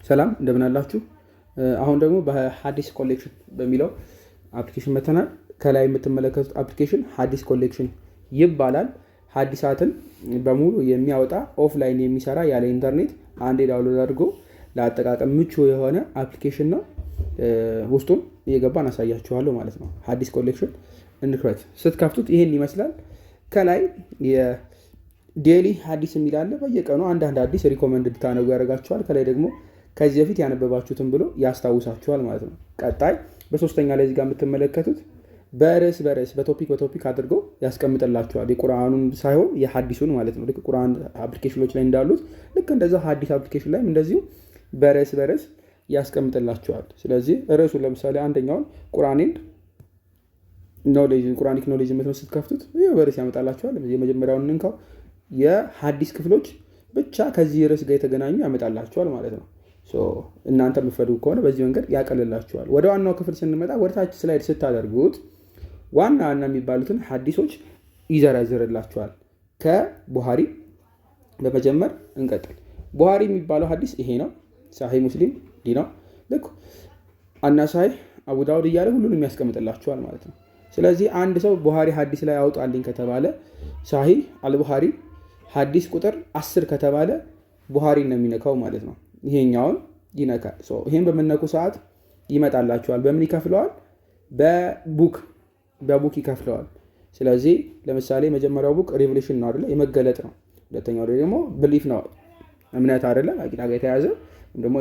ሰላም እንደምን አላችሁ? አሁን ደግሞ በሐዲስ ኮሌክሽን በሚለው አፕሊኬሽን መተናል። ከላይ የምትመለከቱት አፕሊኬሽን ሐዲስ ኮሌክሽን ይባላል። ሐዲሳትን በሙሉ የሚያወጣ ኦፍላይን የሚሰራ ያለ ኢንተርኔት አንዴ ዳውንሎድ አድርጎ ለአጠቃቀም ምቹ የሆነ አፕሊኬሽን ነው። ውስጡን እየገባን አሳያችኋለሁ ማለት ነው። ሐዲስ ኮሌክሽን እንክፈት። ስትከፍቱት ይሄን ይመስላል። ከላይ የዴሊ ሐዲስ የሚል አለ። በየቀኑ አንዳንድ ሐዲስ ሪኮመንድ እንድታነቡ ያደርጋችኋል። ከላይ ደግሞ ከዚህ በፊት ያነበባችሁትን ብሎ ያስታውሳችኋል ማለት ነው። ቀጣይ በሶስተኛ ላይ እዚህ ጋር የምትመለከቱት በርዕስ በቶፒክ አድርገው ያስቀምጥላችኋል። የቁርአኑን ሳይሆን የሐዲሱን ማለት ነው። ልክ ቁርአን አፕሊኬሽኖች ላይ እንዳሉት ልክ እንደዛ ሐዲስ አፕሊኬሽን ላይም እንደዚሁ በርዕስ ያስቀምጥላችኋል። ስለዚህ ርዕሱን ለምሳሌ አንደኛውን ቁርአኒክ ኖሌጅ የምትለው ስትከፍቱት በርዕስ ያመጣላችኋል። የመጀመሪያውን እንካው የሐዲስ ክፍሎች ብቻ ከዚህ ርዕስ ጋር የተገናኙ ያመጣላችኋል ማለት ነው። እናንተ የምትፈልጉ ከሆነ በዚህ መንገድ ያቀልላችኋል። ወደ ዋናው ክፍል ስንመጣ ወደ ታች ስላይድ ስታደርጉት ዋና የሚባሉትን ሐዲሶች ይዘረዝርላችኋል። ከቡሃሪ በመጀመር እንቀጥል። ቡሃሪ የሚባለው ሐዲስ ይሄ ነው። ሳሂህ ሙስሊም ዲ ነው። ልክ አናሳይ አቡ ዳውድ እያለ ሁሉንም ያስቀምጥላችኋል ማለት ነው። ስለዚህ አንድ ሰው ቡሃሪ ሐዲስ ላይ አውጣልኝ ከተባለ ሳሂህ አልቡሃሪ ሐዲስ ቁጥር 10 ከተባለ ቡሃሪ ነው የሚነካው ማለት ነው። ይሄኛውን ይነካል። ይሄን በመነኩ ሰዓት ይመጣላችኋል። በምን ይከፍለዋል? በቡክ ይከፍለዋል። ስለዚህ ለምሳሌ መጀመሪያው ቡክ ሪቨሌሽን ነው አይደለ? የመገለጥ ነው። ሁለተኛው ደግሞ ብሊፍ ነው፣ እምነት አይደለ? አቂዳ ጋር የተያዘ ደግሞ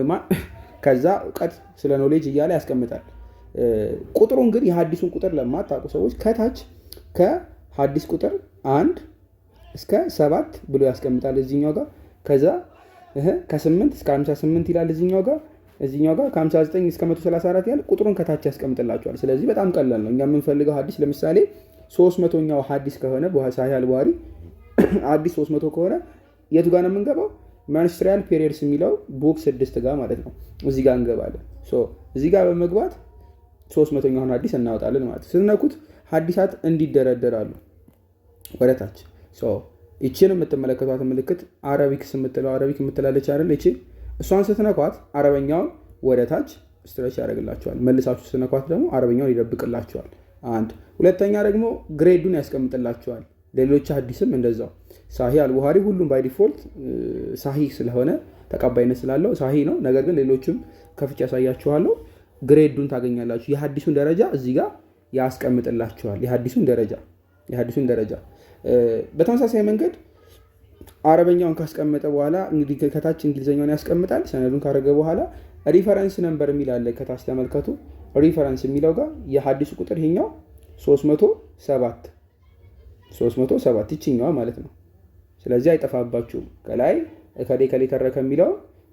ከዛ እውቀት ስለ ኖሌጅ እያለ ያስቀምጣል። ቁጥሩን ግን የሐዲሱን ቁጥር ለማታውቁ ሰዎች ከታች ከሐዲስ ቁጥር 1 እስከ 7 ብሎ ያስቀምጣል እዚህኛው ጋር። ከዛ ከ8 እስከ 58 ይላል እዚህኛው ጋር ከ59 እስከ 134 ያለ ቁጥሩን ከታች ያስቀምጥላችኋል። ስለዚህ በጣም ቀላል ነው። እኛ የምንፈልገው ሐዲስ ለምሳሌ 300ኛው ሐዲስ ከሆነ ሳሂህ አልቡሃሪ ሐዲስ 300 ከሆነ የቱ ጋር ነው የምንገባው? መንስትሪያል ፔሪየድስ የሚለው ቡክ 6 ጋር ማለት ነው። እዚህ ጋር እንገባለን። እዚህ ጋር በመግባት 300ኛውን ሐዲስ እናወጣለን ማለት ነው። ስትነኩት ሐዲሳት እንዲደረደራሉ ወደ ታች። ይቺን የምትመለከቷት ምልክት አረቢክ የምትላለች አይደል? ይቺ እሷን ስትነኳት አረበኛውን ወደ ታች ስትሬች ያደርግላችኋል። መልሳችሁ ስትነኳት ደግሞ አረበኛውን ይደብቅላችኋል። አንድ ሁለተኛ ደግሞ ግሬዱን ያስቀምጥላችኋል። ሌሎች ሐዲስም እንደዛው ሳሂህ አልቡሃሪ ሁሉም ባይ ዲፎልት ሳሂህ ስለሆነ ተቀባይነት ስላለው ሳሂህ ነው። ነገር ግን ሌሎችም ከፍቼ ያሳያችኋለሁ። ግሬዱን ታገኛላችሁ። የሐዲሱን ደረጃ እዚህ ጋር ያስቀምጥላችኋል። የሐዲሱን ደረጃ በተመሳሳይ መንገድ አረበኛውን ካስቀመጠ በኋላ እንግዲህ ከታች እንግሊዘኛውን ያስቀምጣል። ሰነዱን ካረገ በኋላ ሪፈረንስ ነምበር የሚል አለ ከታች ተመልከቱ። ሪፈረንስ የሚለው ጋር የሐዲሱ ቁጥር ይሄኛው 307 ይችኛዋ ማለት ነው። ስለዚህ አይጠፋባችሁም። ከላይ ከላይ ተረከ የሚለው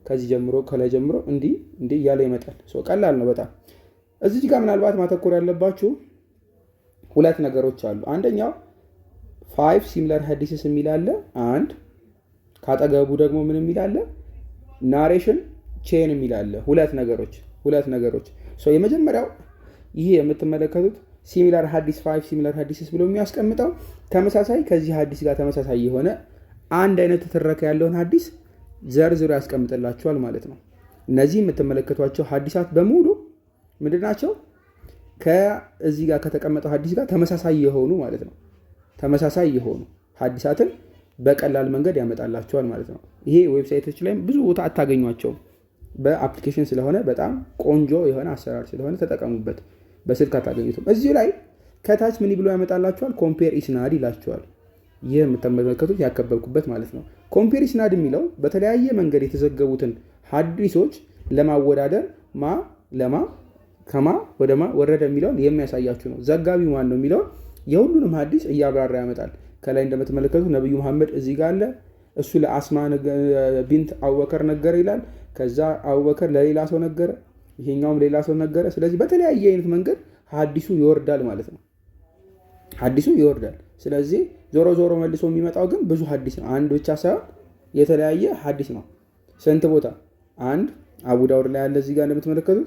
ከዚህ ጀምሮ ከላይ ጀምሮ እንዲህ እያለ ይመጣል። ቀላል ነው በጣም። እዚህ ጋር ምናልባት ማተኮር ያለባችሁ ሁለት ነገሮች አሉ። አንደኛው 5 ሲሚላር ሐዲስስ የሚል አለ። አንድ ካጠገቡ ደግሞ ምን የሚል አለ? ናሬሽን ቼን የሚል አለ። ሁለት ነገሮች። የመጀመሪያው ይሄ የምትመለከቱት ሲሚላር ሐዲስ 5 ሲሚላር ሐዲስስ ብሎ የሚያስቀምጠው ተመሳሳይ ከዚህ ሐዲስ ጋር ተመሳሳይ የሆነ አንድ አይነት ትረካ ያለውን ሐዲስ ዘርዝሮ ያስቀምጥላችኋል ማለት ነው። እነዚህ የምትመለከቷቸው ሐዲሳት በሙሉ ምንድን ናቸው? ከዚህ ጋር ከተቀመጠው ሐዲስ ጋር ተመሳሳይ የሆኑ ማለት ነው። ተመሳሳይ የሆኑ ሐዲሳትን በቀላል መንገድ ያመጣላቸዋል ማለት ነው። ይሄ ዌብሳይቶች ላይም ብዙ ቦታ አታገኟቸውም። በአፕሊኬሽን ስለሆነ በጣም ቆንጆ የሆነ አሰራር ስለሆነ ተጠቀሙበት። በስልክ አታገኙትም። እዚሁ ላይ ከታች ምን ብሎ ያመጣላቸዋል? ኮምፔር ኢስናድ ይላቸዋል። ይህ የምትመለከቱት ያከበብኩበት ማለት ነው። ኮምፔር ኢስናድ የሚለው በተለያየ መንገድ የተዘገቡትን ሐዲሶች ለማወዳደር ከማ ወደ ማ ወረደ የሚለውን የሚያሳያችሁ ነው። ዘጋቢ ማን ነው የሚለውን የሁሉንም ሐዲስ እያብራራ ያመጣል። ከላይ እንደምትመለከቱት ነብዩ መሐመድ እዚህ ጋር አለ። እሱ ለአስማ ቢንት አቡበከር ነገረ ይላል። ከዛ አቡበከር ለሌላ ሰው ነገረ፣ ይሄኛውም ሌላ ሰው ነገረ። ስለዚህ በተለያየ አይነት መንገድ ሐዲሱ ይወርዳል ማለት ነው። ስለዚህ ዞሮ መልሶ የሚመጣው ግን ብዙ ሐዲስ ነው። አንድ ብቻ ሳይሆን የተለያየ ሐዲስ ነው። ስንት ቦታ? አንድ አቡ ዳውድ ላይ ያለ እዚህ ጋር እንደምትመለከቱት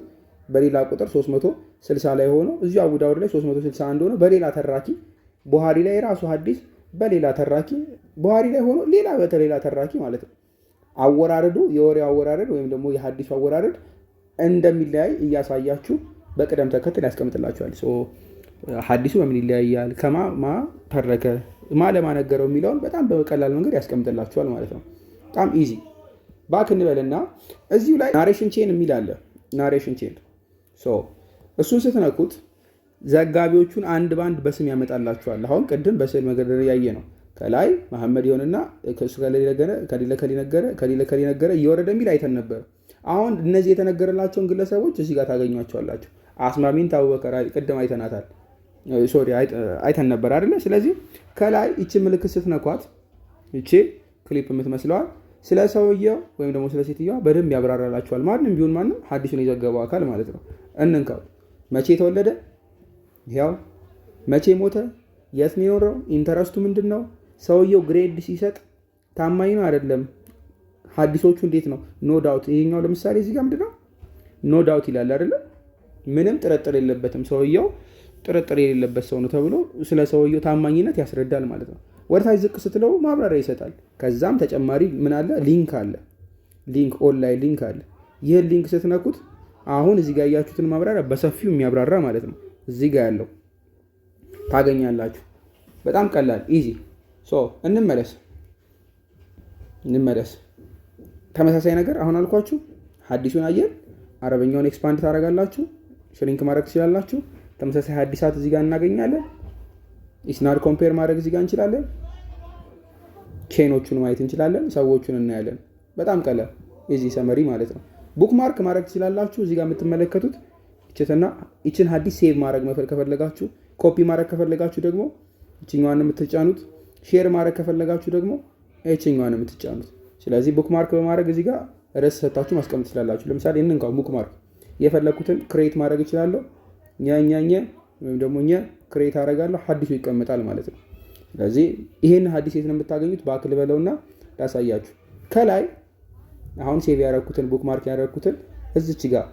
በሌላ ቁጥር 360 ላይ ሆኖ እዚሁ አቡ ዳውድ ላይ 361 ሆኖ በሌላ ተራኪ፣ ቡሃሪ ላይ ራሱ ሐዲስ በሌላ ተራኪ፣ ቡሃሪ ላይ ሆኖ ሌላ በተሌላ ተራኪ ማለት ነው። አወራረዱ የወሬው አወራረድ ወይም ደግሞ የሀዲሱ አወራረድ እንደሚለያይ እያሳያችሁ በቅደም ተከተል ያስቀምጥላችኋል። ሀዲሱ በምን ይለያያል፣ ከማ ተረከ፣ ማ ለማነገረው የሚለውን በጣም በቀላል መንገድ ያስቀምጥላችኋል ማለት ነው። በጣም ኢዚ። ባክ እንበልና እዚሁ ላይ ናሬሽን ቼን የሚል አለ። ናሬሽን ቼን እሱን ስትነኩት ዘጋቢዎቹን አንድ ባንድ በስም ያመጣላችኋል። አሁን ቅድም በስዕል መገደር ያየ ነው። ከላይ መሐመድ ይሆንና ከሌለ ነገረ እየወረደ የሚል አይተን ነበር። አሁን እነዚህ የተነገረላቸውን ግለሰቦች እዚህ ጋር ታገኟቸዋላችሁ። አስማሚን ታወከራ ቅድም አይተናታል። ሶሪ አይተን ነበር አይደለ? ስለዚህ ከላይ እቺ ምልክት ስትነኳት እቺ ክሊፕ የምትመስለዋል ስለ ሰውየው ወይም ደግሞ ስለ ሴትዮዋ በደንብ ያብራራላችኋል። ማንም ቢሆን ማንም ሀዲሱን የዘገበው አካል ማለት ነው። እንንካው። መቼ ተወለደ፣ ያው መቼ ሞተ፣ የት ነው የኖረው፣ ኢንተረስቱ ምንድን ነው፣ ሰውየው ግሬድ ሲሰጥ ታማኝ ነው አይደለም፣ ሀዲሶቹ እንዴት ነው፣ ኖ ዳውት። ይሄኛው ለምሳሌ እዚህ ጋር ምንድነው ኖ ዳውት ይላል አይደለ? ምንም ጥርጥር የለበትም፣ ሰውየው ጥርጥር የሌለበት ሰው ነው ተብሎ ስለ ሰውየው ታማኝነት ያስረዳል ማለት ነው። ወደታች ዝቅ ስትለው ማብራሪያ ይሰጣል። ከዛም ተጨማሪ ምን አለ? ሊንክ አለ። ሊንክ ኦንላይን ሊንክ አለ። ይህን ሊንክ ስትነኩት አሁን እዚህ ጋር ያያችሁትን ማብራሪያ በሰፊው የሚያብራራ ማለት ነው እዚህ ጋር ያለው ታገኛላችሁ። በጣም ቀላል ኢዚ። እንመለስ። ተመሳሳይ ነገር አሁን አልኳችሁ። ሀዲሱን አየን። አረበኛውን ኤክስፓንድ ታደርጋላችሁ፣ ሽሪንክ ማድረግ ትችላላችሁ። ተመሳሳይ ሀዲሳት እዚህ ጋር እናገኛለን። ኢስናድ ኮምፔር ማድረግ እዚህ ጋር እንችላለን። ቼኖቹን ማየት እንችላለን። ሰዎቹን እናያለን። በጣም ቀላል ኢዚ ሰመሪ ማለት ነው። ቡክ ማርክ ማድረግ ትችላላችሁ። እዚህ ጋር የምትመለከቱት ይችን ሀዲስ ሴቭ ማድረግ ከፈለጋችሁ፣ ኮፒ ማድረግ ከፈለጋችሁ ደግሞ ይችኛዋን የምትጫኑት፣ ሼር ማድረግ ከፈለጋችሁ ደግሞ ይችኛዋን የምትጫኑት። ስለዚህ ቡክ ማርክ በማድረግ እዚህ ጋር ርዕስ ሰታችሁ ማስቀመጥ ትችላላችሁ። ለምሳሌ እንንካው ቡክ ማርክ የፈለኩትን ክሬት ማድረግ እችላለሁ። ኛኛኘ ወይም ደግሞ ክሬት አደርጋለሁ፣ ሀዲሱ ይቀመጣል ማለት ነው። ስለዚህ ይሄን ሀዲስ የት ነው የምታገኙት? ባክ ልበለውና ላሳያችሁ። ከላይ አሁን ሴቭ ያደረኩትን ቡክ ማርክ ያደረኩትን እዚች ጋር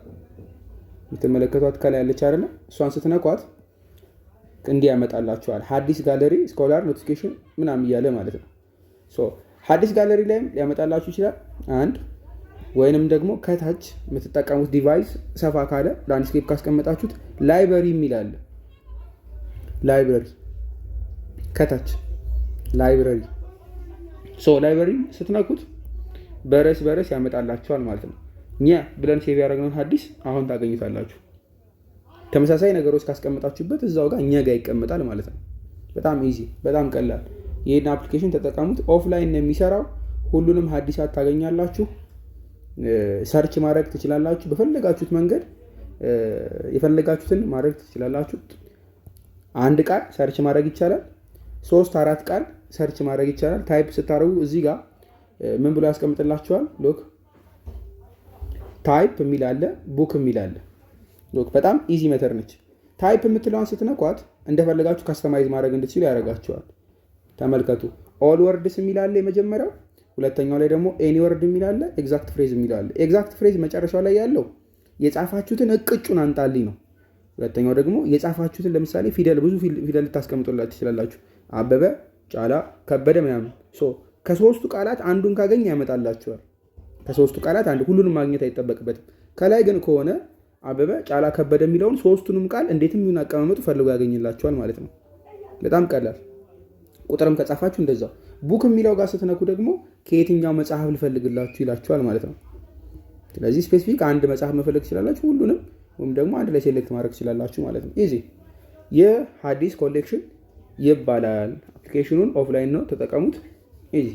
የምትመለከቷት ከላይ ያለች አይደለ? እሷን ስትነኳት እንዲህ ያመጣላችኋል። ሀዲስ ጋለሪ፣ ስኮላር፣ ኖቲፊኬሽን ምናምን እያለ ማለት ነው። ሀዲስ ጋለሪ ላይም ሊያመጣላችሁ ይችላል አንድ፣ ወይንም ደግሞ ከታች የምትጠቀሙት ዲቫይስ ሰፋ ካለ ላንድስኬፕ ካስቀመጣችሁት ላይብረሪ የሚል አለ። ላይብረሪ ከታች ላይብረሪ ላይብረሪ ስትነኩት በርዕስ ያመጣላችኋል ማለት ነው። ብለን ሴቭ ያደረግነውን ሀዲስ አሁን ታገኙታላችሁ። ተመሳሳይ ነገሮች ካስቀመጣችሁበት እዛው ጋር እኛ ጋር ይቀመጣል ማለት ነው። በጣም ኢዚ፣ በጣም ቀላል። ይህን አፕሊኬሽን ተጠቀሙት። ኦፍላይን ነው የሚሰራው። ሁሉንም ሀዲሳት ታገኛላችሁ። ሰርች ማድረግ ትችላላችሁ። በፈለጋችሁት መንገድ የፈለጋችሁትን ማድረግ ትችላላችሁ። አንድ ቃል ሰርች ማድረግ ይቻላል። 3-4 ቃል ሰርች ማድረግ ይቻላል። ታይፕ ስታደርጉ እዚህ ጋር ምን ብሎ ያስቀምጥላችኋል? ሎክ ታይፕ የሚል አለ፣ ቡክ የሚል አለ። ሎክ በጣም ኢዚ ሜተድ ነች። ታይፕ የምትለዋን ስትነኳት እንደፈለጋችሁ ካስተማይዝ ማድረግ እንድትችሉ ያደርጋችኋል። ተመልከቱ። ኦል ወርድስ የሚል አለ የመጀመሪያው። ሁለተኛው ላይ ደግሞ ኤኒ ወርድ የሚል አለ፣ ኤግዛክት ፍሬዝ የሚል አለ። ኤግዛክት ፍሬዝ መጨረሻው ላይ ያለው የጻፋችሁትን እቅጩን አንጣልኝ ነው። ሁለተኛው ደግሞ የጻፋችሁትን ለምሳሌ ብዙ ፊደል ልታስቀምጡላችሁ ትችላላችሁ። አበበ፣ ጫላ፣ ከበደ ምናምን። ከሶስቱ ቃላት አንዱን ካገኘ ያመጣላችኋል። ከሶስቱ ቃላት አንዱ፣ ሁሉንም ማግኘት አይጠበቅበትም። ከላይ ግን ከሆነ አበበ፣ ጫላ፣ ከበደ የሚለውን ሶስቱንም ቃል እንዴትም ይሁን አቀማመጡ ፈልጎ ያገኝላችኋል ማለት ነው። በጣም ቀላል። ቁጥርም ከጻፋችሁ እንደዛው። ቡክ የሚለው ጋር ስትነኩ ደግሞ ከየትኛው መጽሐፍ ልፈልግላችሁ ይላችኋል ማለት ነው። ስለዚህ ስፔሲፊክ አንድ መጽሐፍ መፈለግ ትችላላችሁ፣ ሁሉንም ወይም ደግሞ አንድ ላይ ሴሌክት ማድረግ ትችላላችሁ ማለት ነው። ኢዚ የሀዲስ ኮሌክሽን ይባላል። አፕሊኬሽኑን ኦፍላይን ነው፣ ተጠቀሙት። ኢዚ